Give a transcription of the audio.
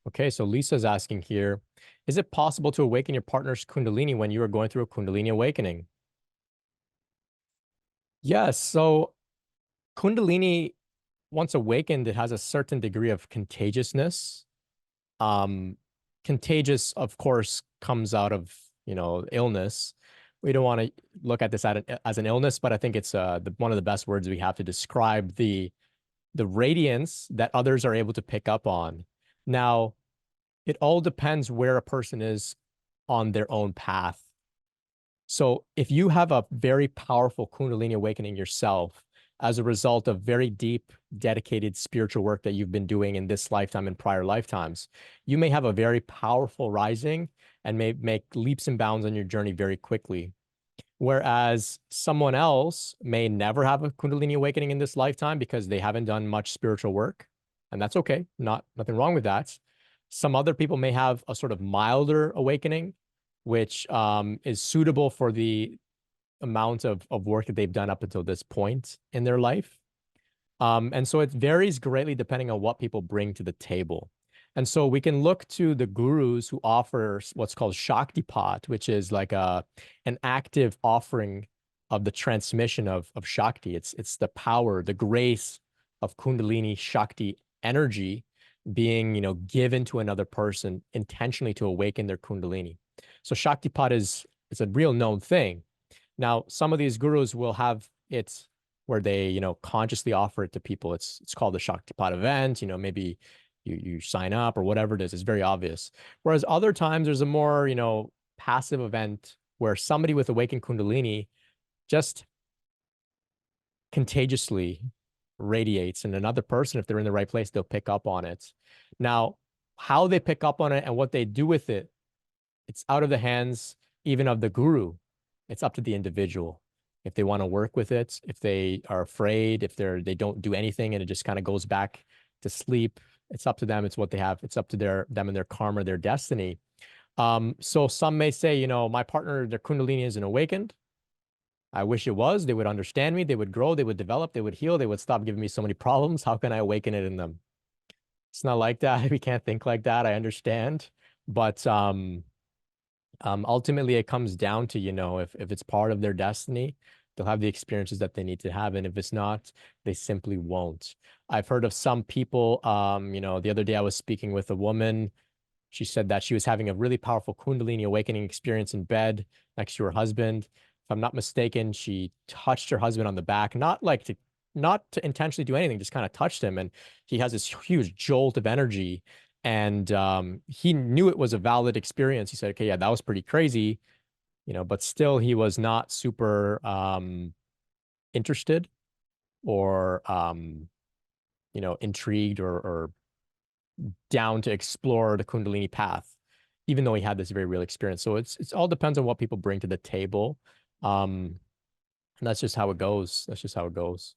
Okay, so Lisa's asking here, is it possible to awaken your partner's Kundalini when you are going through a Kundalini awakening? Yes, so Kundalini, once awakened, it has a certain degree of contagiousness. Um, Contagious, of course, comes out of, illness. We don't want to look at this as an illness, but I think it's one of the best words we have to describe the radiance that others are able to pick up on. Now, it all depends where a person is on their own path. So if you have a very powerful Kundalini awakening yourself as a result of very deep, dedicated spiritual work that you've been doing in this lifetime and prior lifetimes, you may have a very powerful rising and may make leaps and bounds on your journey very quickly. Whereas someone else may never have a Kundalini awakening in this lifetime because they haven't done much spiritual work. And that's okay. Nothing wrong with that. Some other people may have a sort of milder awakening, which is suitable for the amount of work that they've done up until this point in their life. And so it varies greatly depending on what people bring to the table. And so we can look to the gurus who offer what's called Shakti pot, which is like an active offering of the transmission of Shakti. It's the power, the grace of Kundalini Shakti energy being, given to another person intentionally to awaken their Kundalini. So Shakti pot is a real known thing. Now, some of these gurus will have it where they, consciously offer it to people. It's called the Shakti pot event. Maybe you sign up or whatever it is. It's very obvious. Whereas other times there's a more, passive event where somebody with awakened Kundalini just contagiously radiates, and another person, if they're in the right place, they'll pick up on it. Now, how they pick up on it and what they do with it, it's out of the hands even of the guru. It's up to the individual. If they want to work with it, if they are afraid, if they don't do anything and it just kind of goes back to sleep, it's up to them. It's what they have. It's up to them and their karma, their destiny. So some may say, my partner, their Kundalini isn't awakened. I wish it was. They would understand me. They would grow. They would develop. They would heal. They would stop giving me so many problems. How can I awaken it in them? It's not like that. We can't think like that. I understand. But ultimately, it comes down to, if it's part of their destiny, they'll have the experiences that they need to have. And if it's not, they simply won't. I've heard of some people, the other day I was speaking with a woman. She said that she was having a really powerful Kundalini awakening experience in bed next to her husband. If I'm not mistaken, she touched her husband on the back, not to intentionally do anything, just kind of touched him. And he has this huge jolt of energy. And he knew it was a valid experience. He said, okay, yeah, that was pretty crazy, but still he was not super interested or, intrigued or down to explore the Kundalini path, even though he had this very real experience. So it's all depends on what people bring to the table. And that's just how it goes. That's just how it goes.